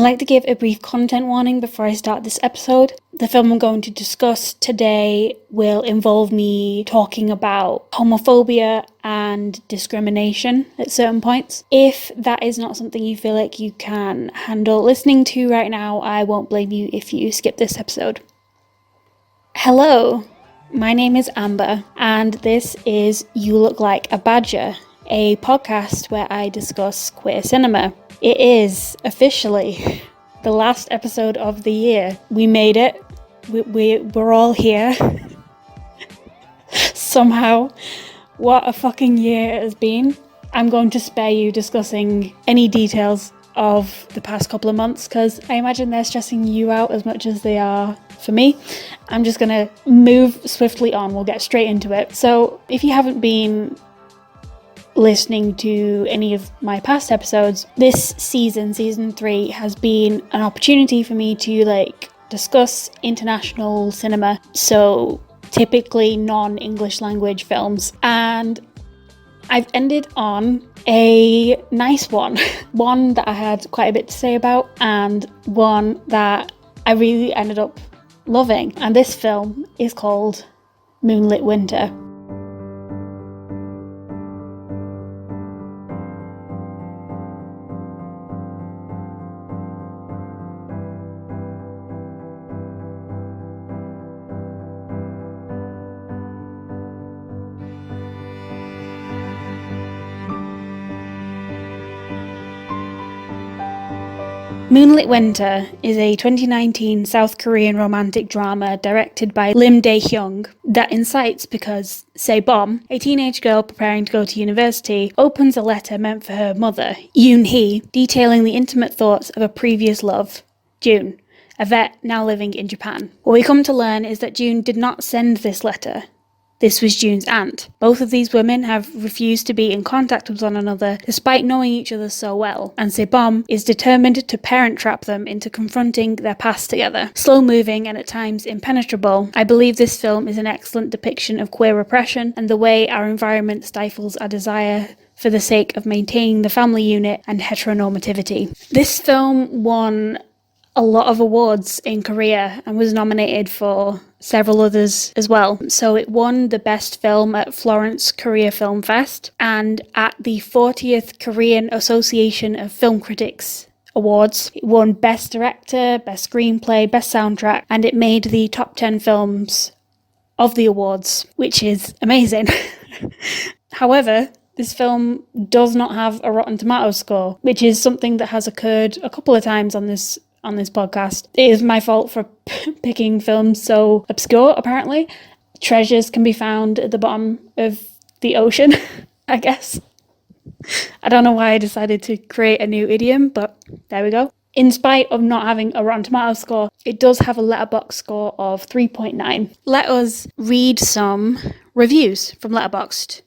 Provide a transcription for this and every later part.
like to give a brief content warning before I start this episode. The film I'm going to discuss today will involve me talking about homophobia and discrimination at certain points. If that is not something you feel like you can handle listening to right now, I won't blame you if you skip this episode. Hello, my name is Amber, and this is You Look Like a Badger, a podcast where I discuss queer cinema. It is officially the last episode of the year. We made it. We're all here. Somehow. What a fucking year it has been. I'm going to spare you discussing any details of the past couple of months because I imagine they're stressing you out as much as they are for me. I'm just going to move swiftly on. We'll get straight into it. So if you haven't been listening to any of my past episodes, this season 3, has been an opportunity for me to discuss international cinema, so typically non-English language films, and I've ended on a nice one that I had quite a bit to say about, and one that I really ended up loving, and this film is called Moonlit Winter. Moonlit Winter is a 2019 South Korean romantic drama directed by Lim Dae-hyung that incites because Se-bom, a teenage girl preparing to go to university, opens a letter meant for her mother, Yoon-hee, detailing the intimate thoughts of a previous love, June, a vet now living in Japan. What we come to learn is that June did not send this letter. This was June's aunt. Both of these women have refused to be in contact with one another despite knowing each other so well, and Se-bom is determined to parent trap them into confronting their past together. Slow moving and at times impenetrable, I believe this film is an excellent depiction of queer repression and the way our environment stifles our desire for the sake of maintaining the family unit and heteronormativity. This film won a lot of awards in Korea and was nominated for several others as well. So it won the best film at Florence Korea Film Fest and at the 40th Korean Association of Film Critics Awards. It won Best Director, Best Screenplay, Best Soundtrack, and it made the top 10 films of the awards, which is amazing. However, this film does not have a Rotten Tomatoes score, which is something that has occurred a couple of times on this podcast. It is my fault for picking films so obscure, apparently. Treasures can be found at the bottom of the ocean, I guess. I don't know why I decided to create a new idiom, but there we go. In spite of not having a Rotten Tomatoes score, it does have a Letterboxd score of 3.9. Let us read some reviews from Letterboxd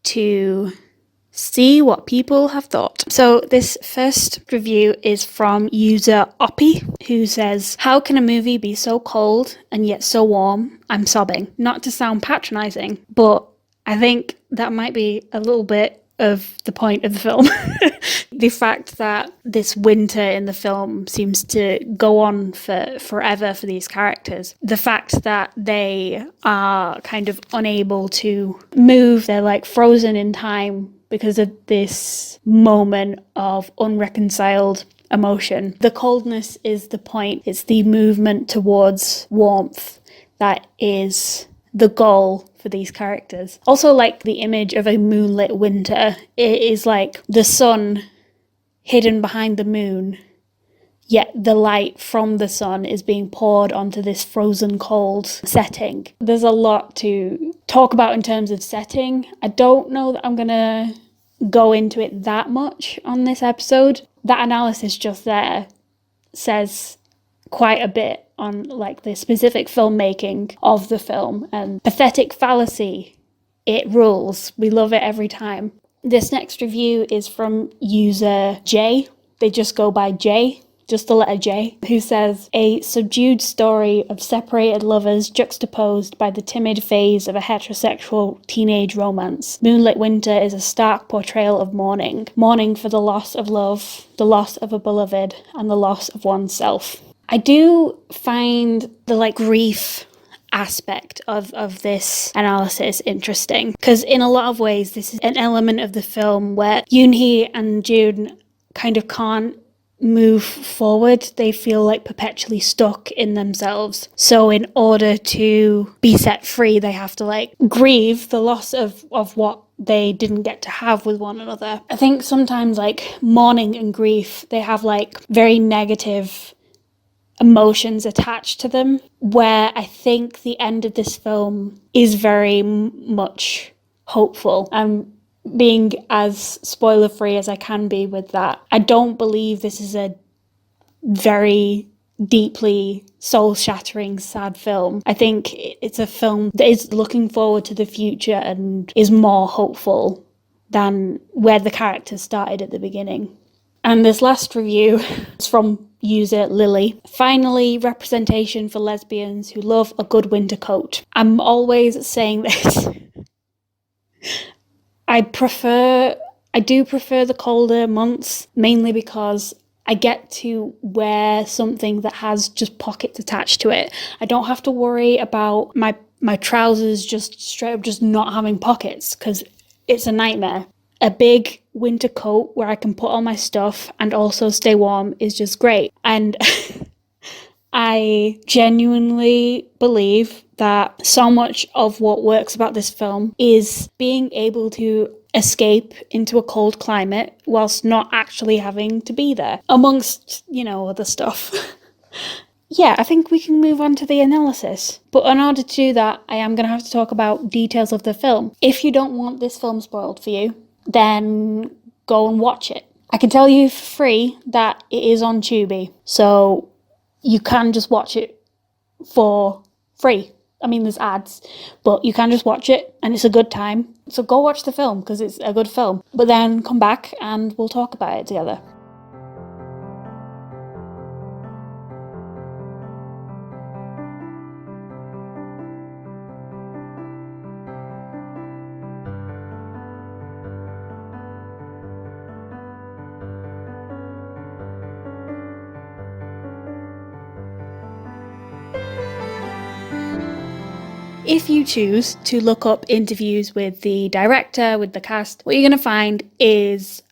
to see what people have thought. So this first review is from user Oppie, who says, "How can a movie be so cold and yet so warm? I'm sobbing." Not to sound patronising, but I think that might be a little bit of the point of the film. The fact that this winter in the film seems to go on for forever for these characters. The fact that they are kind of unable to move, they're frozen in time because of this moment of unreconciled emotion. The coldness is the point. It's the movement towards warmth that is the goal for these characters. Also, the image of a moonlit winter. It is the sun hidden behind the moon, yet the light from the sun is being poured onto this frozen cold setting. There's a lot to talk about in terms of setting. I don't know that I'm gonna go into it that much on this episode. That analysis just there says quite a bit on the specific filmmaking of the film, and pathetic fallacy, it rules. We love it every time. This next review is from user J. They just go by J. just the letter J, who says, a subdued story of separated lovers juxtaposed by the timid phase of a heterosexual teenage romance. Moonlit Winter is a stark portrayal of mourning. Mourning for the loss of love, the loss of a beloved, and the loss of oneself. I do find the grief aspect of this analysis interesting, because in a lot of ways this is an element of the film where Yoon-hee and June kind of can't move forward. They feel like perpetually stuck in themselves. So in order to be set free, they have to grieve the loss of what they didn't get to have with one another. I think sometimes mourning and grief, they have very negative emotions attached to them, where I think the end of this film is very much hopeful. Being as spoiler free as I can be with that, I don't believe this is a very deeply soul-shattering sad film. I think it's a film that is looking forward to the future and is more hopeful than where the characters started at the beginning. And this last review is from user Lily. Finally, representation for lesbians who love a good winter coat. I'm always saying this. I do prefer the colder months, mainly because I get to wear something that has just pockets attached to it. I don't have to worry about my trousers just straight up just not having pockets, because it's a nightmare. A big winter coat where I can put all my stuff and also stay warm is just great. And I genuinely believe that so much of what works about this film is being able to escape into a cold climate whilst not actually having to be there, amongst, other stuff. Yeah, I think we can move on to the analysis. But in order to do that, I am going to have to talk about details of the film. If you don't want this film spoiled for you, then go and watch it. I can tell you for free that it is on Tubi, so you can just watch it for free. I mean, there's ads, but you can just watch it and it's a good time. So go watch the film because it's a good film. But then come back and we'll talk about it together. If you choose to look up interviews with the director, with the cast, what you're going to find is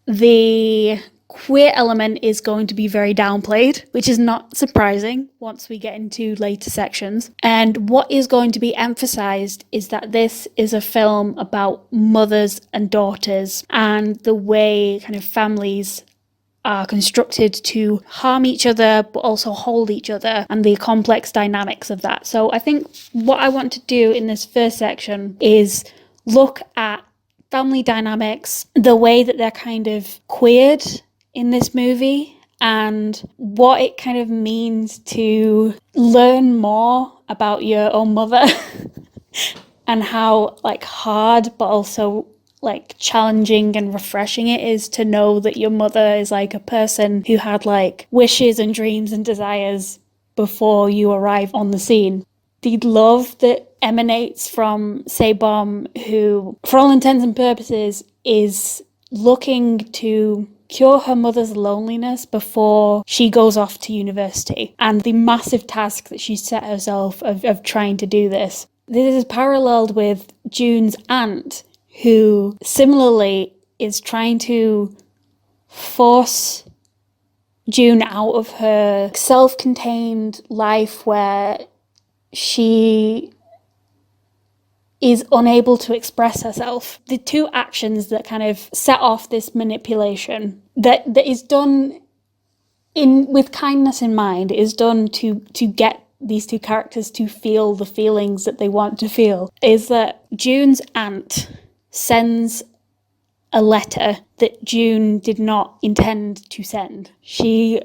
the queer element is going to be very downplayed, which is not surprising once we get into later sections. And what is going to be emphasized is that this is a film about mothers and daughters and the way kind of families are constructed to harm each other but also hold each other, and the complex dynamics of that. So I think what I want to do in this first section is look at family dynamics, the way that they're kind of queered in this movie, and what it kind of means to learn more about your own mother and how hard but also challenging and refreshing it is to know that your mother is a person who had wishes and dreams and desires before you arrive on the scene. The love that emanates from Sae-bom, who for all intents and purposes is looking to cure her mother's loneliness before she goes off to university, and the massive task that she set herself of trying to do this. This is paralleled with June's aunt, who similarly is trying to force June out of her self-contained life where she is unable to express herself. The two actions that kind of set off this manipulation that is done with kindness in mind, is done to get these two characters to feel the feelings that they want to feel, is that June's aunt sends a letter that June did not intend to send. She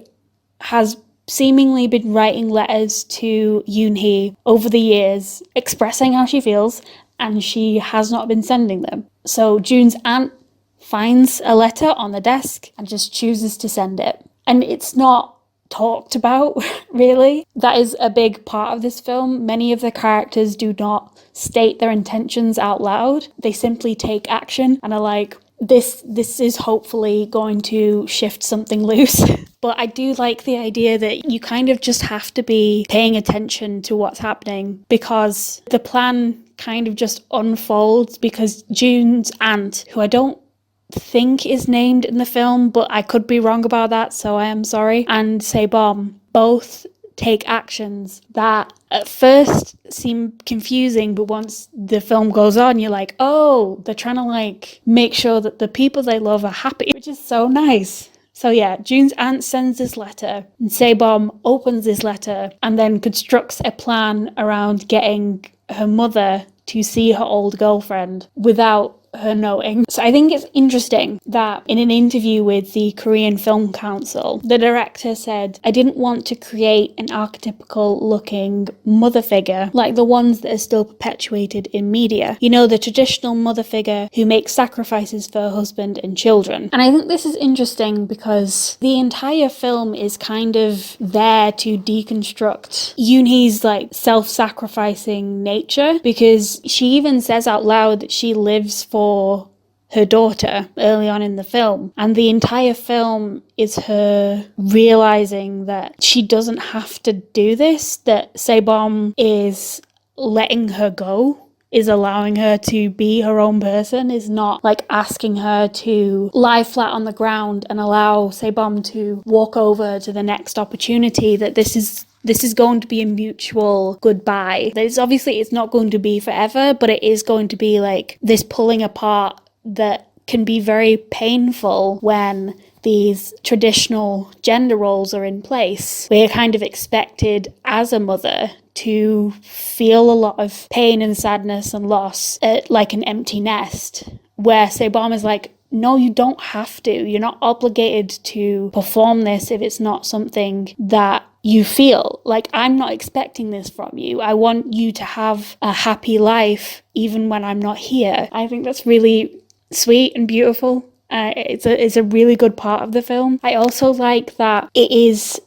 has seemingly been writing letters to Yoon-hee over the years expressing how she feels, and she has not been sending them. So June's aunt finds a letter on the desk and just chooses to send it. And it's not talked about, really. That is a big part of this film. Many of the characters do not state their intentions out loud. They simply take action and are like, this is hopefully going to shift something loose. But I do like the idea that you kind of just have to be paying attention to what's happening, because the plan kind of just unfolds because June's aunt, who I don't think is named in the film, but I could be wrong about that, so I am sorry, and Sebom both take actions that at first seem confusing, but once the film goes on, you're like, oh, they're trying to like make sure that the people they love are happy, which is so nice. So yeah, June's aunt sends this letter, and Sebom opens this letter and then constructs a plan around getting her mother to see her old girlfriend without her knowing. So I think it's interesting that in an interview with the Korean Film Council, the director said, I didn't want to create an archetypical looking mother figure like the ones that are still perpetuated in media. You know, the traditional mother figure who makes sacrifices for her husband and children. And I think this is interesting because the entire film is kind of there to deconstruct Yoonhee's like self-sacrificing nature, because she even says out loud that she lives for her daughter early on in the film, and the entire film is her realizing that she doesn't have to do this, that Sebom is letting her go, is allowing her to be her own person, is not like asking her to lie flat on the ground and allow Sebom to walk over to the next opportunity, that this is going to be a mutual goodbye. It's not going to be forever, but it is going to be like this pulling apart that can be very painful when these traditional gender roles are in place. We're kind of expected as a mother to feel a lot of pain and sadness and loss at like an empty nest, where Sebom is like, no, you don't have to. You're not obligated to perform this if it's not something that you feel. Like, I'm not expecting this from you. I want you to have a happy life even when I'm not here. I think that's really sweet and beautiful. It's a really good part of the film. I also like that it is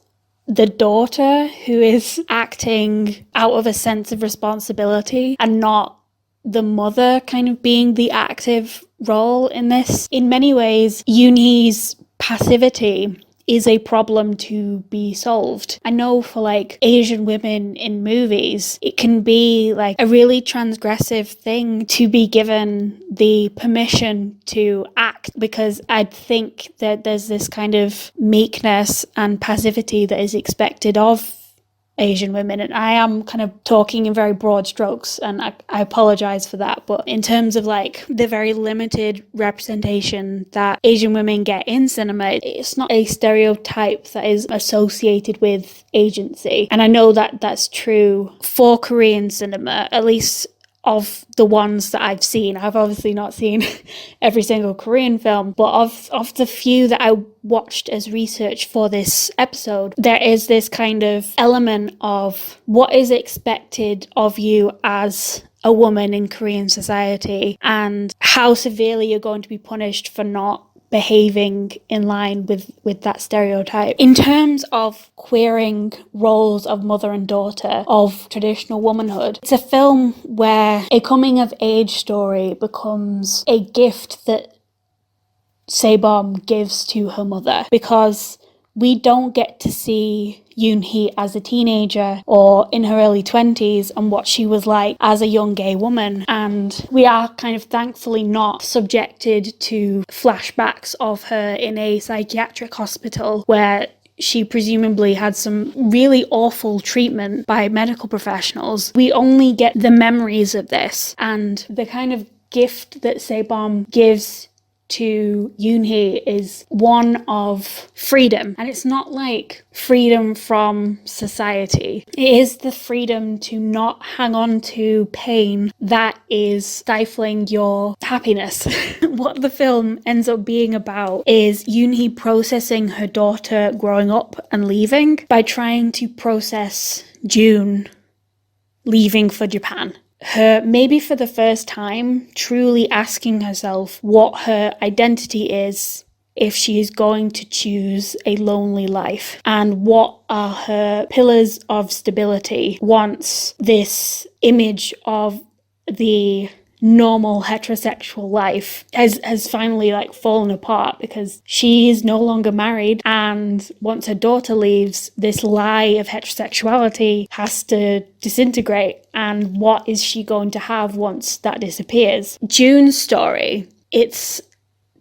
the daughter who is acting out of a sense of responsibility and not the mother kind of being the active role in this. In many ways, Yoonhee's passivity is a problem to be solved. I know for like Asian women in movies, it can be like a really transgressive thing to be given the permission to act, because I think that there's this kind of meekness and passivity that is expected of Asian women, and I am kind of talking in very broad strokes, and I apologize for that, but in terms of like the very limited representation that Asian women get in cinema, it's not a stereotype that is associated with agency. And I know that that's true for Korean cinema, at least of the ones that I've seen. I've obviously not seen every single Korean film, but of the few that I watched as research for this episode, there is this kind of element of what is expected of you as a woman in Korean society and how severely you're going to be punished for not behaving in line with that stereotype. In terms of queering roles of mother and daughter of traditional womanhood, it's a film where a coming of age story becomes a gift that Sebom gives to her mother, because we don't get to see Yoonhee as a teenager or in her early 20s and what she was like as a young gay woman. And we are kind of thankfully not subjected to flashbacks of her in a psychiatric hospital where she presumably had some really awful treatment by medical professionals. We only get the memories of this, and the kind of gift that Sebom gives to Yoonhee is one of freedom. And it's not like freedom from society. It is the freedom to not hang on to pain that is stifling your happiness. What the film ends up being about is Yoonhee processing her daughter growing up and leaving by trying to process June leaving for Japan, her, maybe for the first time, truly asking herself what her identity is if she is going to choose a lonely life, and what are her pillars of stability once this image of the normal heterosexual life has finally fallen apart, because she is no longer married, and once her daughter leaves, this lie of heterosexuality has to disintegrate. And what is she going to have once that disappears? June's story, it's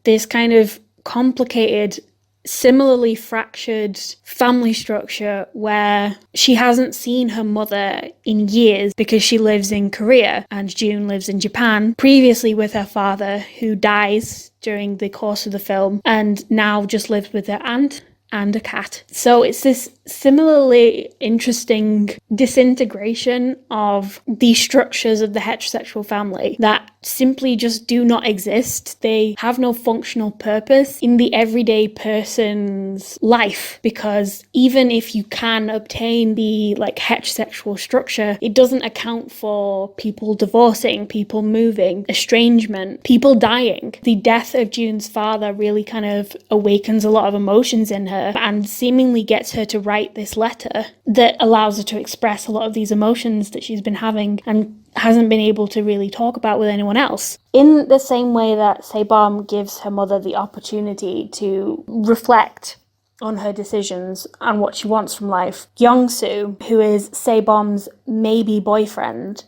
this kind of complicated, similarly fractured family structure where she hasn't seen her mother in years because she lives in Korea and June lives in Japan, previously with her father, who dies during the course of the film, and now just lives with her aunt and a cat. So it's this similarly interesting disintegration of the structures of the heterosexual family that simply just do not exist. They have no functional purpose in the everyday person's life, because even if you can obtain the heterosexual structure, it doesn't account for people divorcing, people moving, estrangement, people dying. The death of June's father really kind of awakens a lot of emotions in her and seemingly gets her to write this letter that allows her to express a lot of these emotions that she's been having and hasn't been able to really talk about with anyone else. In the same way that Sebom gives her mother the opportunity to reflect on her decisions and what she wants from life, Young-soo, who is Sebom's maybe boyfriend,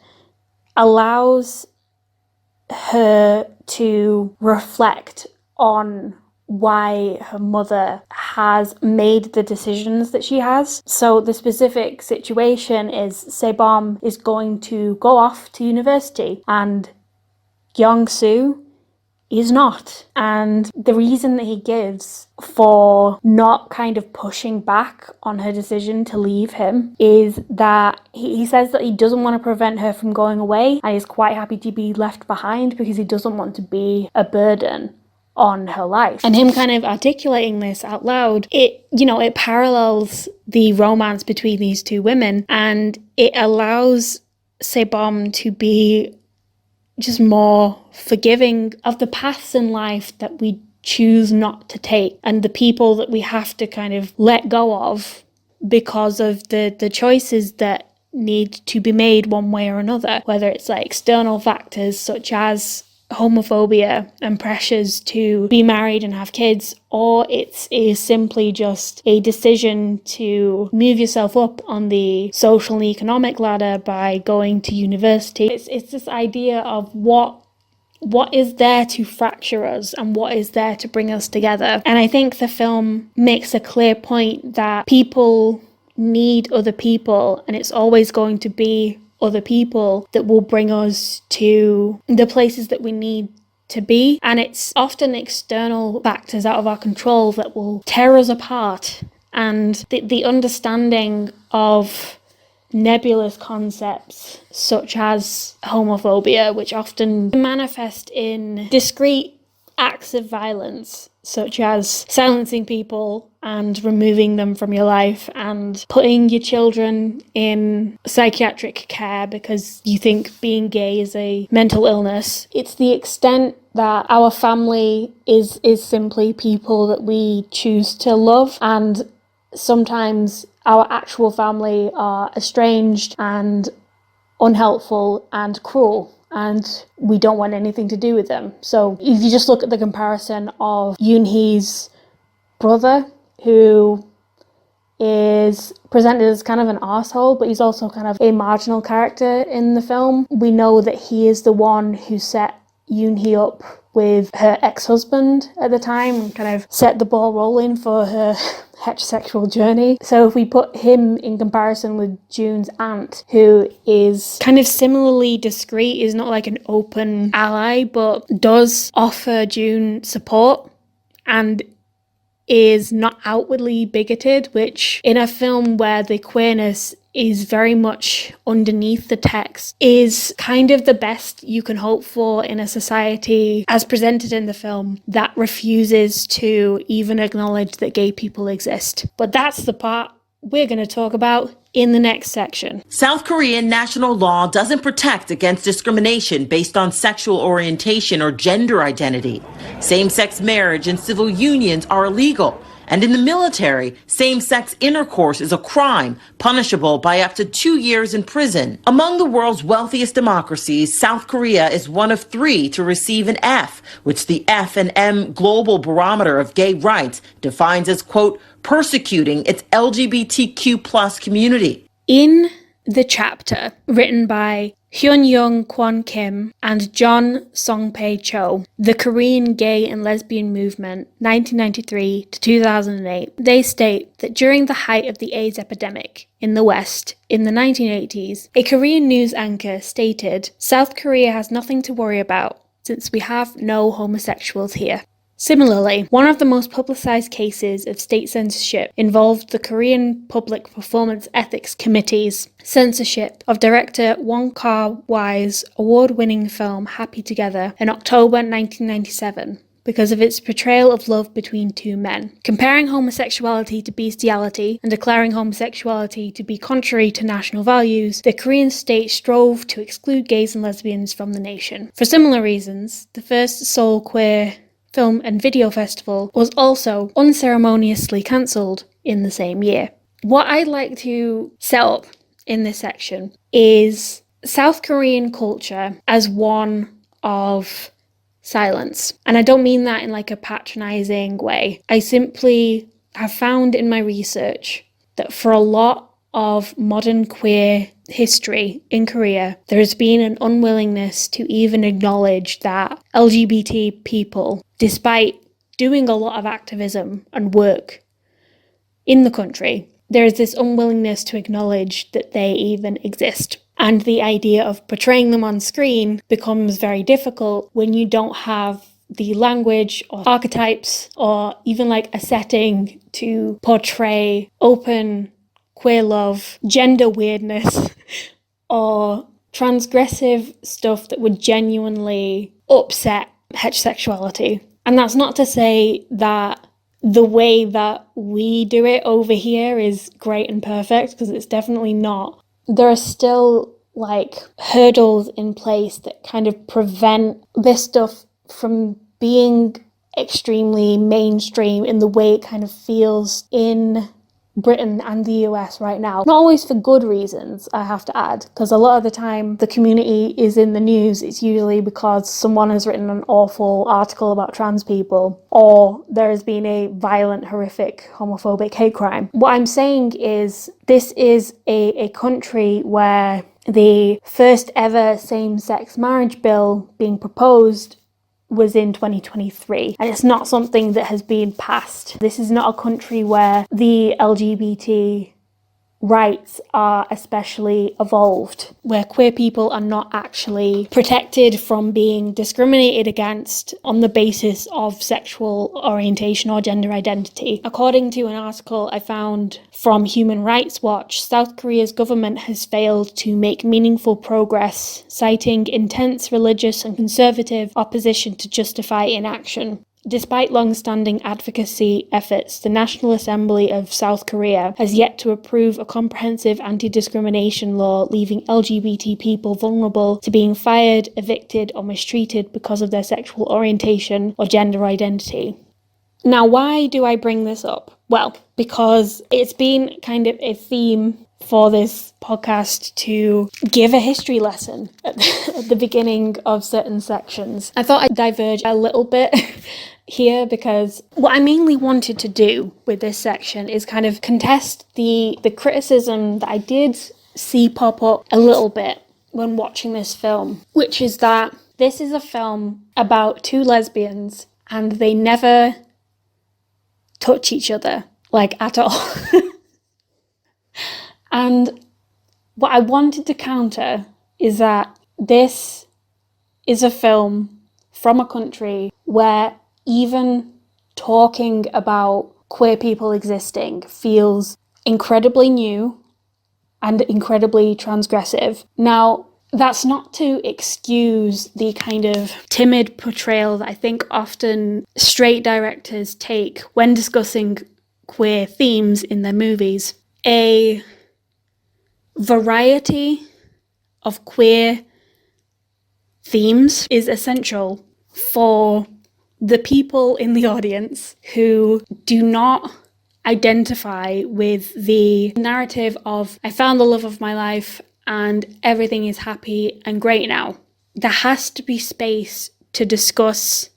allows her to reflect on why her mother has made the decisions that she has. So the specific situation is Sebom is going to go off to university and Young-soo is not. And the reason that he gives for not kind of pushing back on her decision to leave him is that he says that he doesn't want to prevent her from going away, and he's quite happy to be left behind because he doesn't want to be a burden on her life. And him kind of articulating this out loud, it parallels the romance between these two women, and it allows Sebom to be just more forgiving of the paths in life that we choose not to take and the people that we have to kind of let go of because of the choices that need to be made one way or another, whether it's external factors such as homophobia and pressures to be married and have kids, or it is simply just a decision to move yourself up on the social and economic ladder by going to university. It's this idea of what is there to fracture us and what is there to bring us together. And I think the film makes a clear point that people need other people, and it's always going to be other people that will bring us to the places that we need to be. And it's often external factors out of our control that will tear us apart. And the understanding of nebulous concepts such as homophobia, which often manifest in discrete acts of violence, such as silencing people and removing them from your life and putting your children in psychiatric care because you think being gay is a mental illness. It's the extent that our family is simply people that we choose to love, and sometimes our actual family are estranged and unhelpful and cruel, and we don't want anything to do with them. So if you just look at the comparison of Yoon-hee's brother, who is presented as kind of an arsehole, but he's also kind of a marginal character in the film. We know that he is the one who set Yoon-hee up with her ex-husband at the time and kind of set the ball rolling for her heterosexual journey. So if we put him in comparison with June's aunt, who is kind of similarly discreet, is not like an open ally, but does offer June support and is not outwardly bigoted, which in a film where the queerness is very much underneath the text is kind of the best you can hope for in a society as presented in the film that refuses to even acknowledge that gay people exist. But that's the part we're going to talk about in the next section. South Korean national law doesn't protect against discrimination based on sexual orientation or gender identity. Same-sex marriage and civil unions are illegal. And in the military, same-sex intercourse is a crime, punishable by up to 2 years in prison. Among the world's wealthiest democracies, South Korea is one of 3 to receive an F, which the F&M Global Barometer of Gay Rights defines as, quote, persecuting its LGBTQ plus community. In the chapter written by Hyun-young Kwon Kim and John Song-pei Cho, The Korean Gay and Lesbian Movement, 1993 to 2008, they state that during the height of the AIDS epidemic in the West in the 1980s, a Korean news anchor stated, "South Korea has nothing to worry about since we have no homosexuals here." Similarly, one of the most publicized cases of state censorship involved the Korean Public Performance Ethics Committee's censorship of director Wong Kar-wai's award-winning film Happy Together in October 1997 because of its portrayal of love between 2 men. Comparing homosexuality to bestiality and declaring homosexuality to be contrary to national values, the Korean state strove to exclude gays and lesbians from the nation. For similar reasons, the first Seoul Queer Film and Video Festival was also unceremoniously cancelled in the same year. What I'd like to set up in this section is South Korean culture as one of silence. And I don't mean that in like a patronizing way. I simply have found in my research that for a lot of modern queer history in Korea, there has been an unwillingness to even acknowledge that LGBT people, despite doing a lot of activism and work in the country, there is this unwillingness to acknowledge that they even exist. And the idea of portraying them on screen becomes very difficult when you don't have the language or archetypes or even like a setting to portray open queer love, gender weirdness, or transgressive stuff that would genuinely upset heterosexuality. And that's not to say that the way that we do it over here is great and perfect, because it's definitely not. There are still like hurdles in place that kind of prevent this stuff from being extremely mainstream in the way it kind of feels in Britain and the US right now. Not always for good reasons, I have to add, because a lot of the time the community is in the news, it's usually because someone has written an awful article about trans people, or there has been a violent, horrific, homophobic hate crime. What I'm saying is this is a country where the first ever same-sex marriage bill being proposed was in 2023, and it's not something that has been passed. This is not a country where the LGBT rights are especially evolved, where queer people are not actually protected from being discriminated against on the basis of sexual orientation or gender identity. According to an article I found from Human Rights Watch, South Korea's government has failed to make meaningful progress, citing intense religious and conservative opposition to justify inaction. Despite long-standing advocacy efforts, the National Assembly of South Korea has yet to approve a comprehensive anti-discrimination law, leaving LGBT people vulnerable to being fired, evicted, or mistreated because of their sexual orientation or gender identity. Now, why do I bring this up? Well, because it's been kind of a theme for this podcast to give a history lesson at the beginning of certain sections. I thought I'd diverge a little bit here, because what I mainly wanted to do with this section is kind of contest the criticism that I did see pop up a little bit when watching this film, which is that this is a film about 2 lesbians and they never touch each other, like at all. And what I wanted to counter is that this is a film from a country where even talking about queer people existing feels incredibly new and incredibly transgressive. Now, that's not to excuse the kind of timid portrayal that I think often straight directors take when discussing queer themes in their movies. a variety of queer themes is essential for the people in the audience who do not identify with the narrative of I found the love of my life and everything is happy and great now. There has to be space to discuss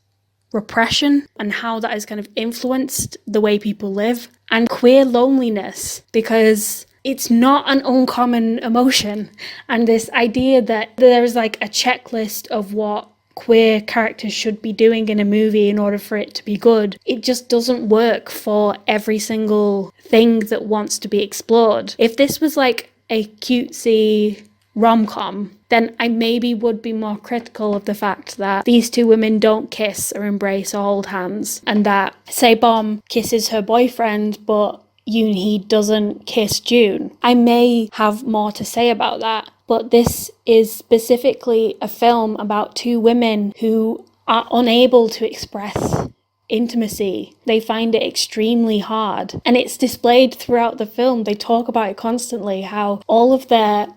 repression and how that has kind of influenced the way people live, and queer loneliness, because it's not an uncommon emotion. And this idea that there is like a checklist of what queer characters should be doing in a movie in order for it to be good, it just doesn't work for every single thing that wants to be explored. If this was like a cutesy rom-com, then I maybe would be more critical of the fact that these two women don't kiss or embrace or hold hands, and that Se-bom kisses her boyfriend but Yoon-hee doesn't kiss June. I may have more to say about that, but this is specifically a film about two women who are unable to express intimacy. They find it extremely hard, and it's displayed throughout the film. They talk about it constantly, how all of their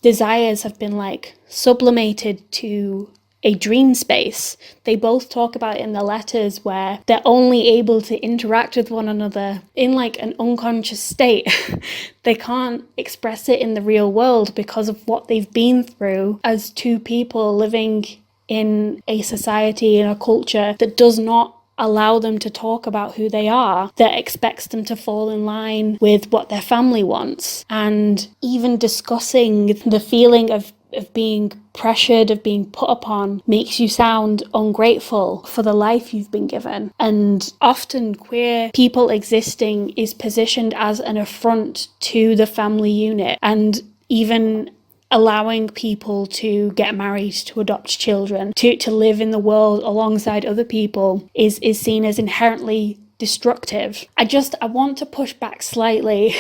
desires have been like sublimated to a dream space. They both talk about it in the letters where they're only able to interact with one another in like an unconscious state. They can't express it in the real world because of what they've been through as two people living in a society and a culture that does not allow them to talk about who they are, that expects them to fall in line with what their family wants. And even discussing the feeling of being pressured, of being put upon, makes you sound ungrateful for the life you've been given. And often queer people existing is positioned as an affront to the family unit, and even allowing people to get married, to adopt children, to live in the world alongside other people is seen as inherently destructive. I want to push back slightly,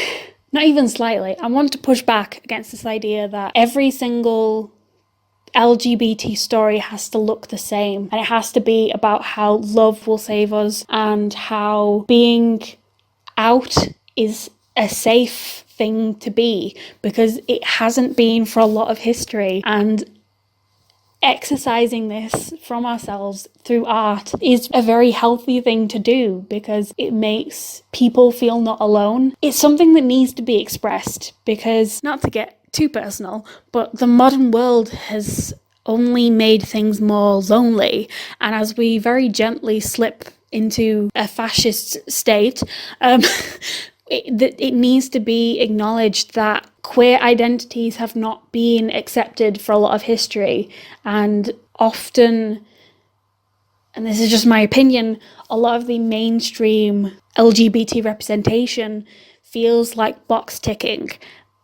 not even slightly, I want to push back against this idea that every single LGBT story has to look the same, and it has to be about how love will save us and how being out is a safe thing to be, because it hasn't been for a lot of history. And exercising this from ourselves through art is a very healthy thing to do, because it makes people feel not alone. It's something that needs to be expressed, because, not to get too personal, but the modern world has only made things more lonely. And as we very gently slip into a fascist state, it needs to be acknowledged that queer identities have not been accepted for a lot of history, and often, and this is just my opinion, a lot of the mainstream LGBT representation feels like box ticking,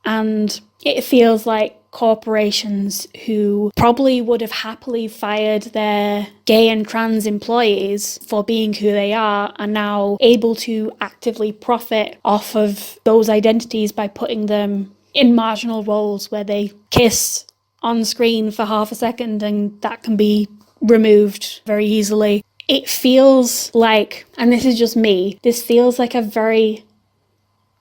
and it feels like corporations who probably would have happily fired their gay and trans employees for being who they are now able to actively profit off of those identities by putting them in marginal roles where they kiss on screen for half a second and that can be removed very easily. It feels like, and this is just me, this feels like a very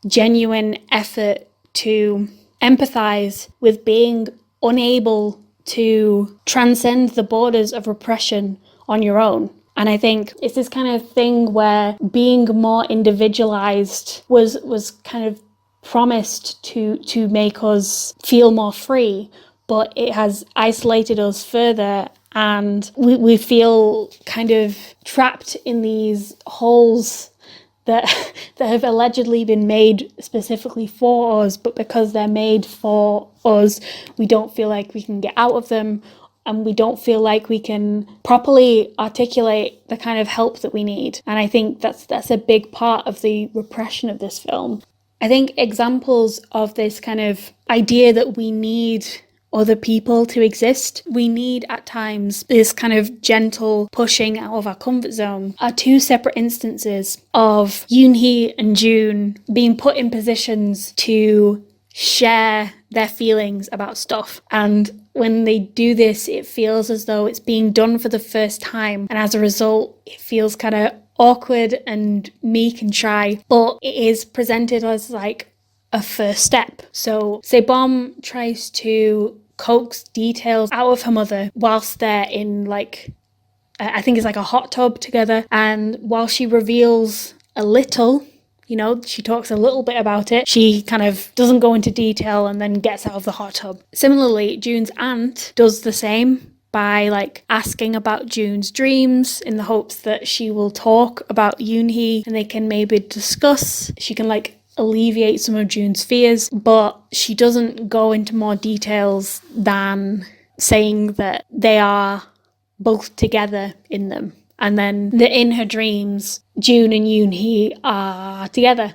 genuine effort to empathize with being unable to transcend the borders of repression on your own. And I think it's this kind of thing where being more individualized was kind of promised to make us feel more free, but it has isolated us further, and we feel kind of trapped in these holes that have allegedly been made specifically for us, but because they're made for us, we don't feel like we can get out of them, and we don't feel like we can properly articulate the kind of help that we need. And I think that's a big part of the repression of this film. I think examples of this kind of idea that we need other people to exist, we need at times this kind of gentle pushing out of our comfort zone, are two separate instances of Yoon-hee and June being put in positions to share their feelings about stuff. And when they do this, it feels as though it's being done for the first time, and as a result it feels kind of awkward and meek and shy, but it is presented as like a first step. So Sebom tries to coax details out of her mother whilst they're in like, I think it's like a hot tub together. And while she reveals a little, you know, she talks a little bit about it, she kind of doesn't go into detail and then gets out of the hot tub. Similarly, June's aunt does the same by like asking about June's dreams in the hopes that she will talk about Yoonhee and they can maybe discuss. She can like alleviate some of June's fears, but she doesn't go into more details than saying that they are both together in them. And then in her dreams, June and Yoonhee are together.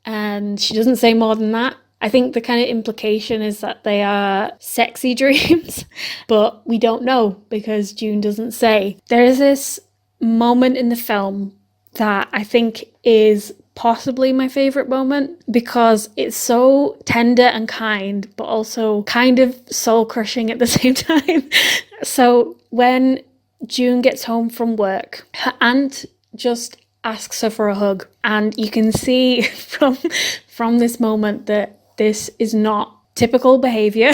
And she doesn't say more than that. I think the kind of implication is that they are sexy dreams, but we don't know because June doesn't say. There is this moment in the film that I think is possibly my favourite moment because it's so tender and kind, but also kind of soul-crushing at the same time. So when June gets home from work, her aunt just asks her for a hug, and you can see from this moment that this is not typical behaviour,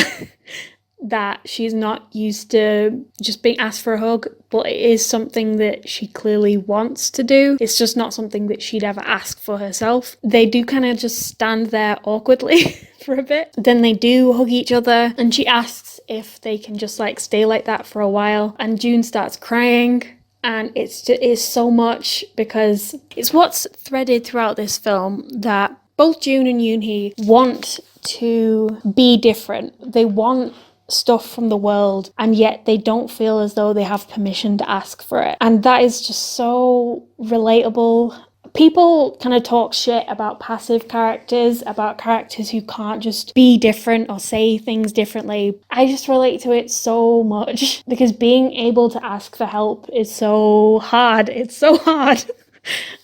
that she's not used to just being asked for a hug, but it is something that she clearly wants to do. It's just not something that she'd ever ask for herself. They do kind of just stand there awkwardly for a bit. Then they do hug each other, and she asks if they can just like stay like that for a while. And June starts crying. And it's so much because it's what's threaded throughout this film that both June and Yoonhee want to be different. They want stuff from the world, and yet they don't feel as though they have permission to ask for it. And that is just so relatable. People kind of talk shit about passive characters, about characters who can't just be different or say things differently. I just relate to it so much because being able to ask for help is so hard. It's so hard.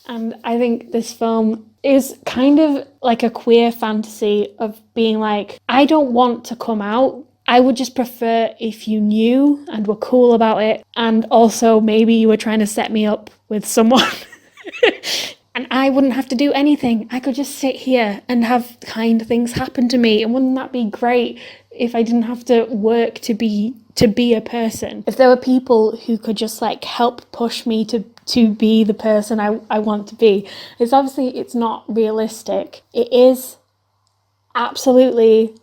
And I think this film is kind of like a queer fantasy of being like, I don't want to come out. I would just prefer if you knew and were cool about it. And also maybe you were trying to set me up with someone. And I wouldn't have to do anything. I could just sit here and have kind things happen to me. And wouldn't that be great if I didn't have to work to be a person? If there were people who could just like help push me to be the person I want to be. It's not realistic. It is absolutely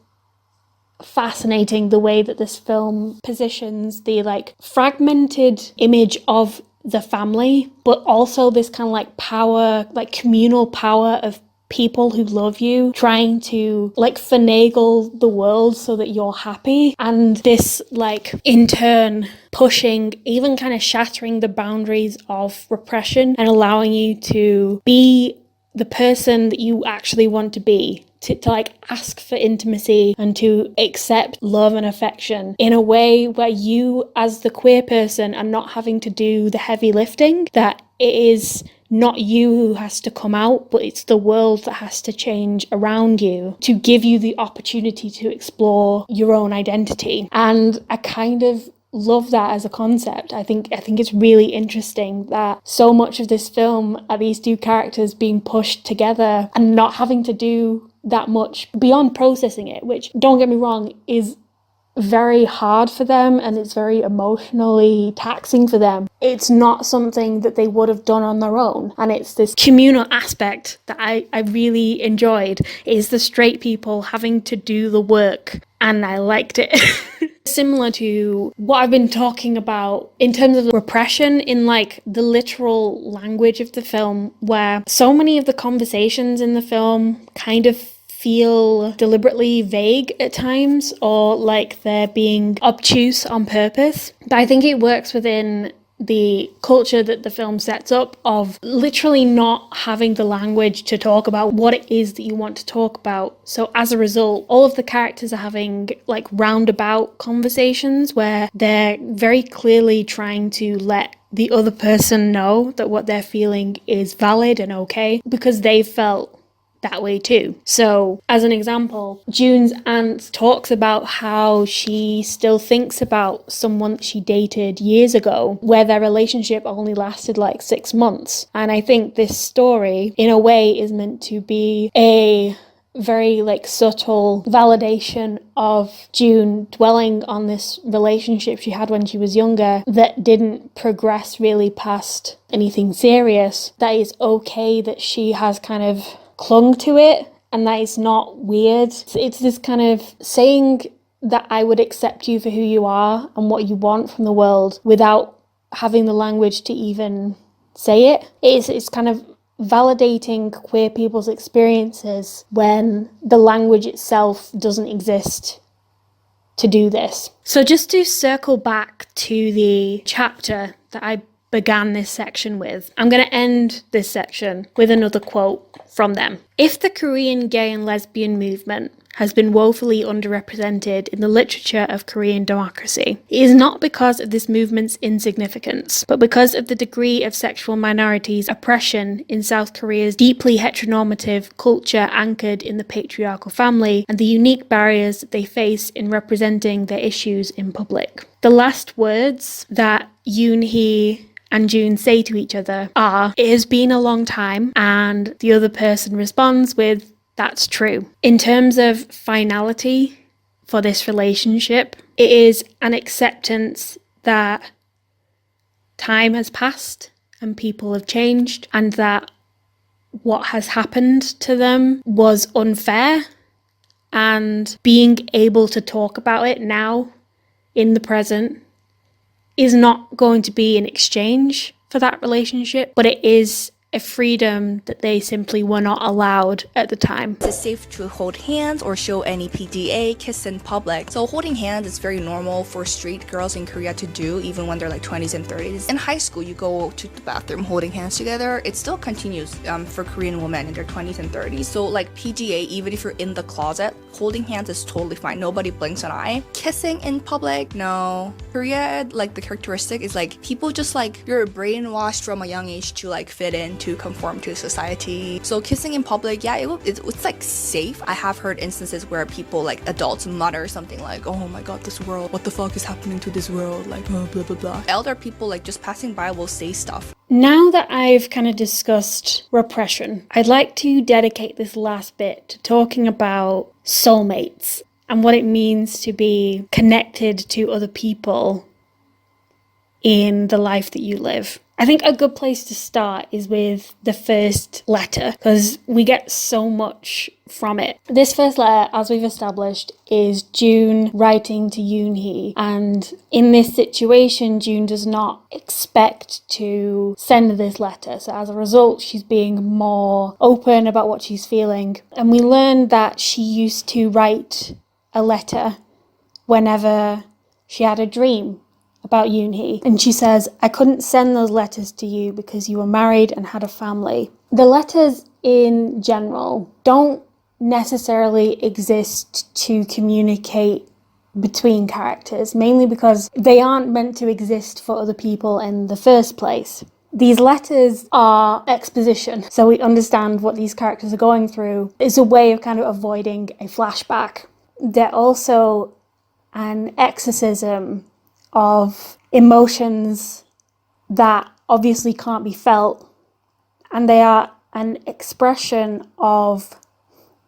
fascinating the way that this film positions the like fragmented image of the family, but also this kind of like power, like communal power of people who love you trying to like finagle the world so that you're happy, and this like in turn pushing, even kind of shattering the boundaries of repression and allowing you to be the person that you actually want to be. To like ask for intimacy and to accept love and affection in a way where you as the queer person are not having to do the heavy lifting, that it is not you who has to come out, but it's the world that has to change around you to give you the opportunity to explore your own identity. And I kind of love that as a concept. I think it's really interesting that so much of this film are these two characters being pushed together and not having to do that much beyond processing it, which, don't get me wrong, is very hard for them and it's very emotionally taxing for them. It's not something that they would have done on their own, and it's this communal aspect that I really enjoyed, is the straight people having to do the work, and I liked it. Similar to what I've been talking about in terms of repression in like the literal language of the film, where so many of the conversations in the film kind of feel deliberately vague at times, or like they're being obtuse on purpose. But I think it works within the culture that the film sets up of literally not having the language to talk about what it is that you want to talk about. So as a result, all of the characters are having like roundabout conversations where they're very clearly trying to let the other person know that what they're feeling is valid and okay, because they felt that way too. So as an example, June's aunt talks about how she still thinks about someone that she dated years ago, where their relationship only lasted like 6 months. And I think this story in a way is meant to be a very like subtle validation of June dwelling on this relationship she had when she was younger that didn't progress really past anything serious, that it's okay that she has kind of clung to it and that it's not weird. It's this kind of saying that I would accept you for who you are and what you want from the world without having the language to even say it. It's kind of validating queer people's experiences when the language itself doesn't exist to do this. So just to circle back to the chapter that I began this section with, I'm going to end this section with another quote from them. If the Korean gay and lesbian movement has been woefully underrepresented in the literature of Korean democracy, it is not because of this movement's insignificance, but because of the degree of sexual minorities' oppression in South Korea's deeply heteronormative culture anchored in the patriarchal family and the unique barriers that they face in representing their issues in public. The last words that Yoon-hee and June say to each other are, "It has been a long time," and the other person responds with, "That's true." In terms of finality for this relationship, it is an acceptance that time has passed and people have changed and that what has happened to them was unfair, and being able to talk about it now in the present is not going to be in exchange for that relationship, but it is a freedom that they simply were not allowed at the time. It's safe to hold hands or show any PDA, kiss in public. So holding hands is very normal for straight girls in Korea to do, even when they're like 20s and 30s. In high school, you go to the bathroom holding hands together. It still continues for Korean women in their 20s and 30s. So like PDA, even if you're in the closet, holding hands is totally fine. Nobody blinks an eye. Kissing in public, no. Korea, like the characteristic is like people just like, you're brainwashed from a young age to like fit in, to conform to society. So kissing in public, yeah, it's like safe. I have heard instances where people, like adults, mutter something like, "Oh my god, this world, what the fuck is happening to this world?" Like, oh, blah blah blah. Elder people, like just passing by, will say stuff. Now that I've kind of discussed repression, I'd like to dedicate this last bit to talking about soulmates and what it means to be connected to other people in the life that you live. I think a good place to start is with the first letter, because we get so much from it. This first letter, as we've established, is June writing to Yoon-hee, and in this situation, June does not expect to send this letter, so as a result, she's being more open about what she's feeling. And we learn that she used to write a letter whenever she had a dream about Yoon-hee, and she says, "I couldn't send those letters to you because you were married and had a family." The letters in general don't necessarily exist to communicate between characters, mainly because they aren't meant to exist for other people in the first place. These letters are exposition, so we understand what these characters are going through. It's a way of kind of avoiding a flashback. They're also an exorcism of emotions that obviously can't be felt, and they are an expression of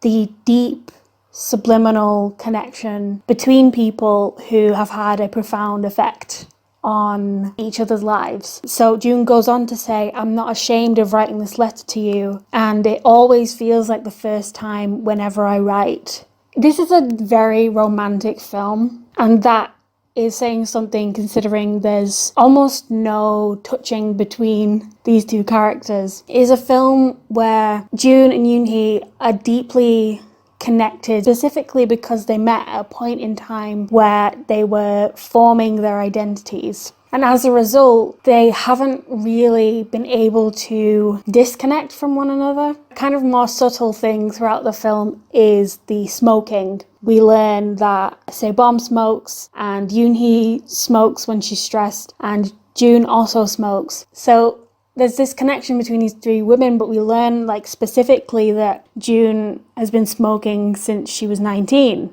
the deep subliminal connection between people who have had a profound effect on each other's lives. So June goes on to say, "I'm not ashamed of writing this letter to you, and it always feels like the first time whenever I write." This is a very romantic film, and that is saying something considering there's almost no touching between these two characters. It is a film where June and Yoon-hee are deeply connected, specifically because they met at a point in time where they were forming their identities. And as a result, they haven't really been able to disconnect from one another. A kind of more subtle thing throughout the film is the smoking. We learn that Se-bom smokes and Yoon-hee smokes when she's stressed, and June also smokes. So there's this connection between these three women, but we learn like specifically that June has been smoking since she was 19.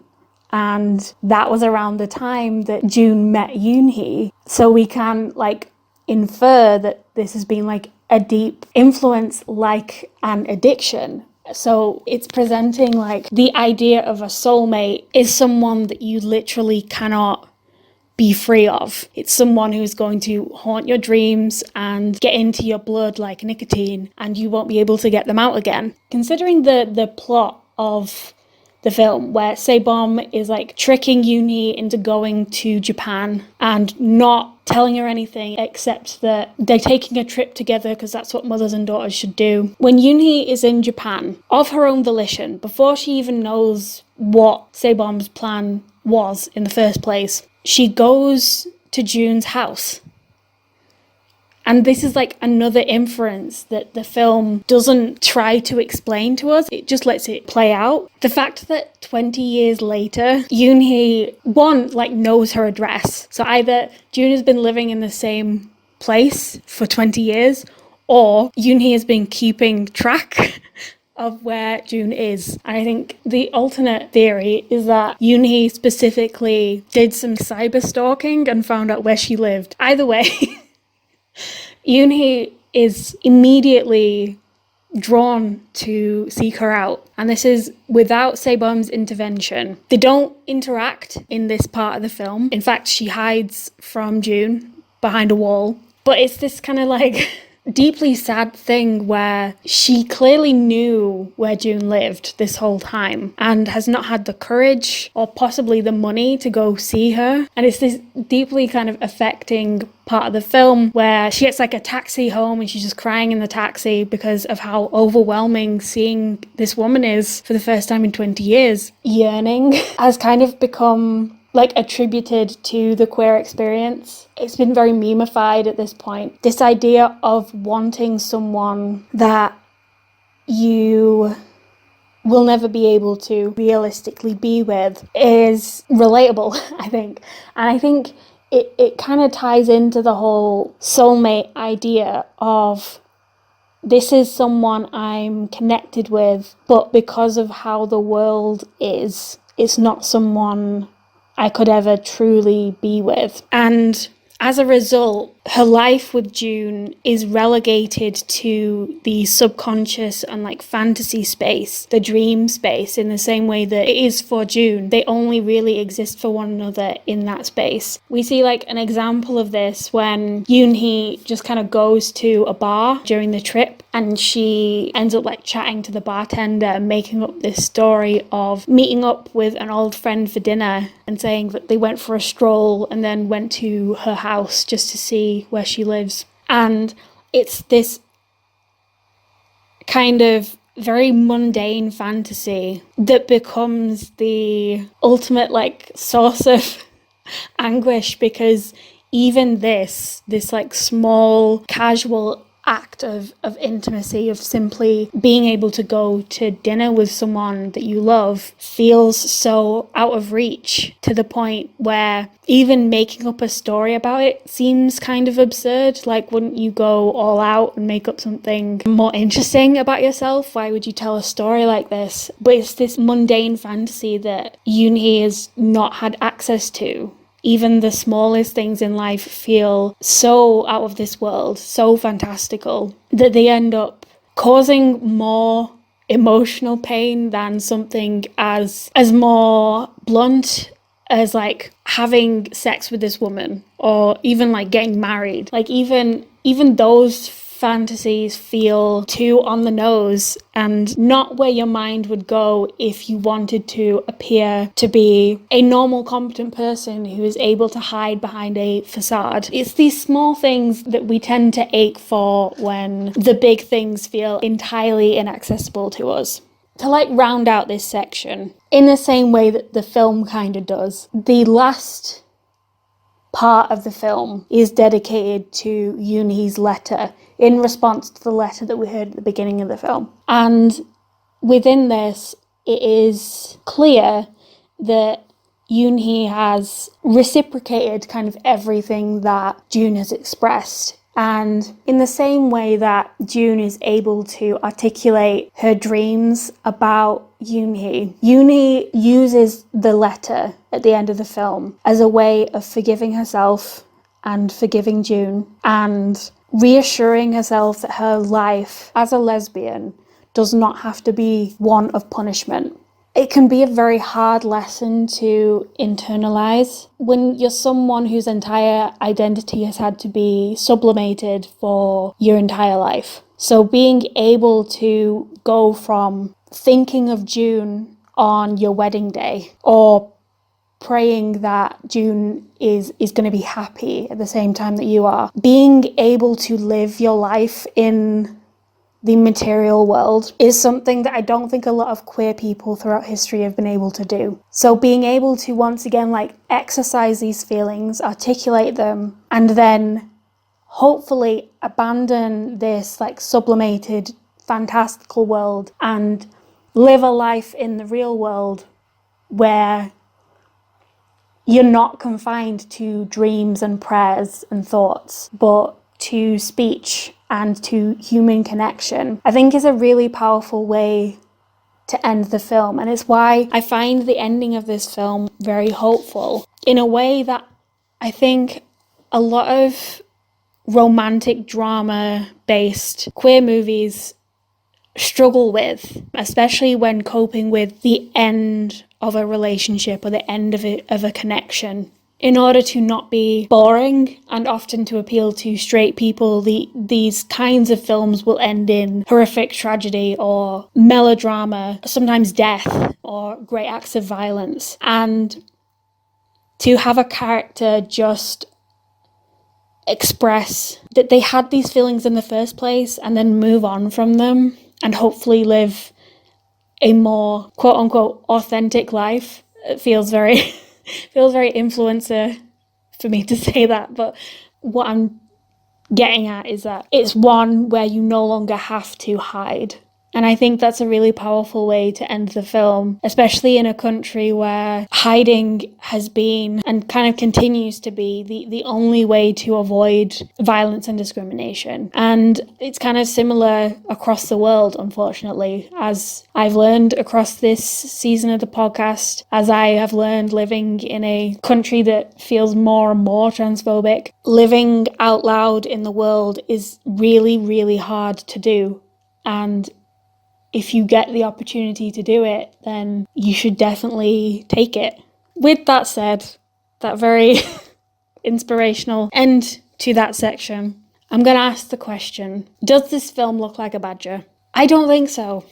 And that was around the time that June met Yoon-hee. So we can like infer that this has been like a deep influence, like an addiction, So it's presenting like the idea of a soulmate is someone that you literally cannot be free of. It's someone who's going to haunt your dreams and get into your blood like nicotine, and you won't be able to get them out again. Considering the plot of the film, where Sebom is like tricking Yoonhee into going to Japan and not telling her anything except that they're taking a trip together because that's what mothers and daughters should do. When Yoonhee is in Japan, of her own volition, before she even knows what Sebom's plan was in the first place, she goes to June's house. And this is like another inference that the film doesn't try to explain to us. It just lets it play out. The fact that 20 years later, Yoonhee, one, like knows her address. So either June has been living in the same place for 20 years, or Yoonhee has been keeping track of where June is. And I think the alternate theory is that Yoonhee specifically did some cyber stalking and found out where she lived. Either way, Yoonhee is immediately drawn to seek her out. And this is without Sebom's intervention. They don't interact in this part of the film. In fact, she hides from June behind a wall. But it's this kind of like deeply sad thing where she clearly knew where June lived this whole time and has not had the courage or possibly the money to go see her. And it's this deeply kind of affecting part of the film where she gets like a taxi home and she's just crying in the taxi because of how overwhelming seeing this woman is for the first time in 20 years. Yearning has kind of become like attributed to the queer experience. It's been very memeified at this point. This idea of wanting someone that you will never be able to realistically be with is relatable, I think. And I think it kind of ties into the whole soulmate idea of this is someone I'm connected with, but because of how the world is, it's not someone I could ever truly be with. And as a result, her life with June is relegated to the subconscious and like fantasy space, the dream space, in the same way that it is for June. They only really exist for one another in that space. We see like an example of this when Yoonhee just kind of goes to a bar during the trip, and she ends up like chatting to the bartender and making up this story of meeting up with an old friend for dinner and saying that they went for a stroll and then went to her house just to see where she lives. And it's this kind of very mundane fantasy that becomes the ultimate like source of anguish, because even this like small casual act of intimacy, of simply being able to go to dinner with someone that you love, feels so out of reach, to the point where even making up a story about it seems kind of absurd. Like, wouldn't you go all out and make up something more interesting about yourself? Why would you tell a story like this? But it's this mundane fantasy that Yoonhee has not had access to. Even the smallest things in life feel so out of this world, so fantastical, that they end up causing more emotional pain than something as more blunt as like having sex with this woman, or even like getting married. Like even those fantasies feel too on the nose and not where your mind would go if you wanted to appear to be a normal, competent person who is able to hide behind a facade. It's these small things that we tend to ache for when the big things feel entirely inaccessible to us. To like round out this section, in the same way that the film kind of does, the last part of the film is dedicated to Yoonhee's letter in response to the letter that we heard at the beginning of the film. And within this, it is clear that Yoonhee has reciprocated kind of everything that June has expressed. And in the same way that June is able to articulate her dreams about Yoonhee, Yoonhee uses the letter at the end of the film as a way of forgiving herself and forgiving June, and reassuring herself that her life as a lesbian does not have to be one of punishment. It can be a very hard lesson to internalize when you're someone whose entire identity has had to be sublimated for your entire life. So being able to go from thinking of June on your wedding day, or praying that June is going to be happy at the same time that you are, being able to live your life in the material world is something that I don't think a lot of queer people throughout history have been able to do. So being able to once again exercise these feelings, articulate them, and then hopefully abandon this sublimated fantastical world and live a life in the real world where you're not confined to dreams and prayers and thoughts, but to speech and to human connection, I think is a really powerful way to end the film. And it's why I find the ending of this film very hopeful in a way that I think a lot of romantic drama-based queer movies struggle with, especially when coping with the end of a relationship or the end of a connection. In order to not be boring and often to appeal to straight people, these kinds of films will end in horrific tragedy or melodrama, sometimes death or great acts of violence. And to have a character just express that they had these feelings in the first place and then move on from them and hopefully live a more quote-unquote authentic life, it feels very influencer for me to say that, but what I'm getting at is that it's one where you no longer have to hide. And I think that's a really powerful way to end the film, especially in a country where hiding has been and kind of continues to be the only way to avoid violence and discrimination. And it's kind of similar across the world, unfortunately, as I've learned across this season of the podcast, as I have learned living in a country that feels more and more transphobic. Living out loud in the world is really, really hard to do. And if you get the opportunity to do it, then you should definitely take it. With that said, that very inspirational end to that section, I'm going to ask the question, does this film look like a badger? I don't think so.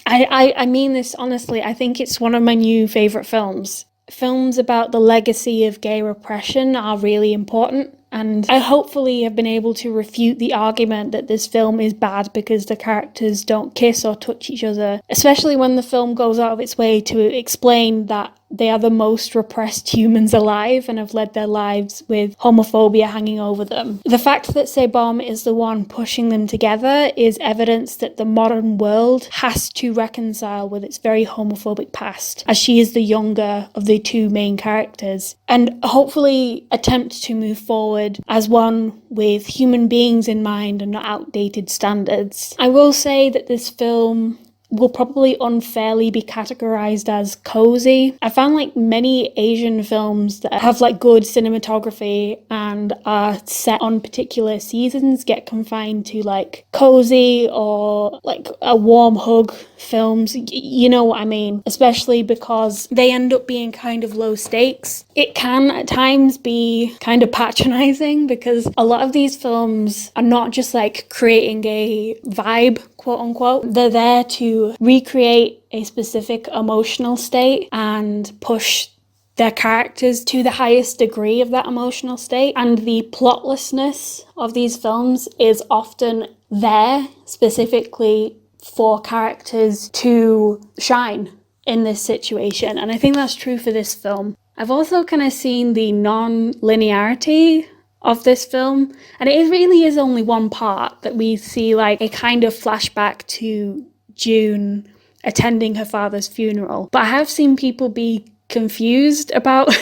I mean this honestly, I think it's one of my new favourite films. Films about the legacy of gay repression are really important, and I hopefully have been able to refute the argument that this film is bad because the characters don't kiss or touch each other, especially when the film goes out of its way to explain that they are the most repressed humans alive and have led their lives with homophobia hanging over them. The fact that Sebom is the one pushing them together is evidence that the modern world has to reconcile with its very homophobic past, as she is the younger of the two main characters, and hopefully attempt to move forward as one with human beings in mind and not outdated standards. I will say that this film will probably unfairly be categorized as cozy. I found many Asian films that have good cinematography and are set on particular seasons get confined to cozy or a warm hug films. You know what I mean? Especially because they end up being kind of low stakes. It can at times be kind of patronizing because a lot of these films are not just creating a vibe, quote unquote. They're there to recreate a specific emotional state and push their characters to the highest degree of that emotional state. And the plotlessness of these films is often there specifically for characters to shine in this situation. And I think that's true for this film. I've also kind of seen the non-linearity of this film, and it really is only one part that we see a kind of flashback to June attending her father's funeral. But I have seen people be confused about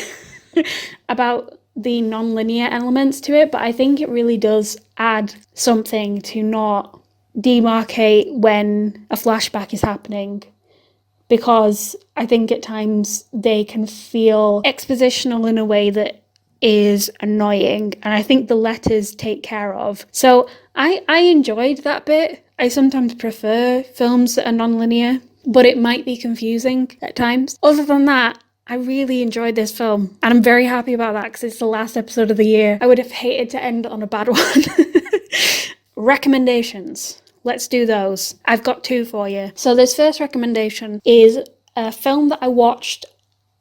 about the non-linear elements to it, but I think it really does add something to not demarcate when a flashback is happening, because I think at times they can feel expositional in a way that is annoying, and I think the letters take care of. So I enjoyed that bit. I sometimes prefer films that are non-linear, but it might be confusing at times. Other than that, I really enjoyed this film, and I'm very happy about that because it's the last episode of the year. I would have hated to end on a bad one. Recommendations. Let's do those. I've got 2 for you. So this first recommendation is a film that I watched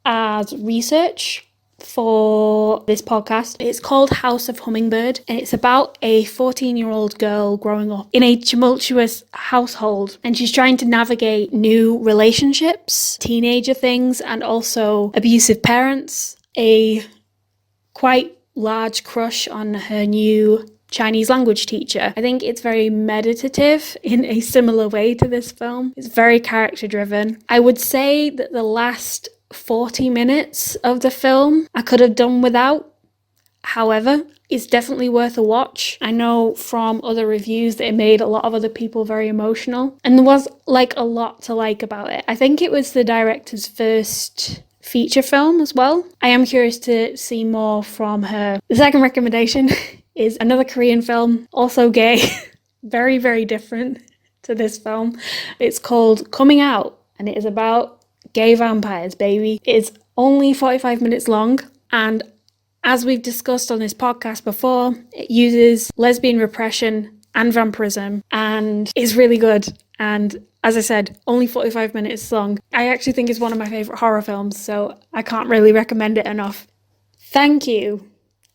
as research for this podcast. It's called House of Hummingbird, and it's about a 14-year-old girl growing up in a tumultuous household, and she's trying to navigate new relationships, teenager things, and also abusive parents, a quite large crush on her new Chinese language teacher. I think it's very meditative in a similar way to this film. It's very character driven. I would say that the last 40 minutes of the film I could have done without. However, it's definitely worth a watch. I know from other reviews that it made a lot of other people very emotional, and there was like a lot to like about it. I think it was the director's first feature film as well. I am curious to see more from her. The second recommendation is another Korean film, also gay, very, very different to this film. It's called Coming Out, and it is about gay vampires, baby. It's only 45 minutes long, and as we've discussed on this podcast before, it uses lesbian repression and vampirism, and is really good. And as I said, only 45 minutes long. I actually think it's one of my favourite horror films, so I can't really recommend it enough. Thank you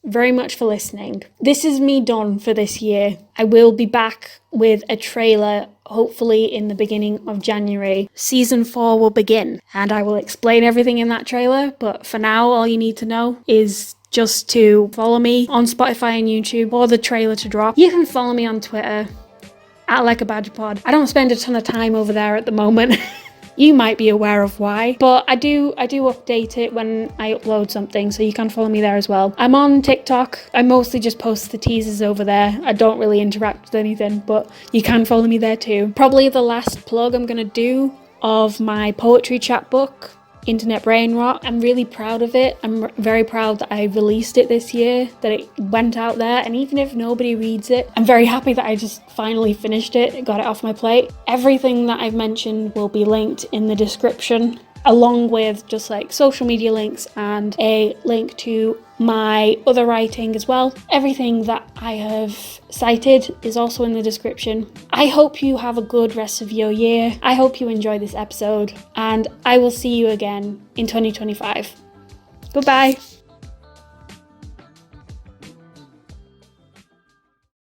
very much for listening. This is me done for this year. I will be back with a trailer, hopefully in the beginning of January. Season 4 will begin, and I will explain everything in that trailer, but for now, all you need to know is just to follow me on Spotify and YouTube for the trailer to drop. You can follow me on Twitter at @LikeABadgerPod. I don't spend a ton of time over there at the moment. You might be aware of why, but I do update it when I upload something, so you can follow me there as well. I'm on TikTok. I mostly just post the teasers over there. I don't really interact with anything, but you can follow me there too. Probably the last plug I'm gonna do of my poetry chapbook, Internet Brain Rot. I'm really proud of it. I'm very proud that I released it this year, that it went out there, and even if nobody reads it, I'm very happy that I just finally finished it, got it off my plate. Everything that I've mentioned will be linked in the description, along with just like social media links and a link to my other writing as well. Everything that I have cited is also in the description. I hope you have a good rest of your year. I hope you enjoy this episode, and I will see you again in 2025. Goodbye.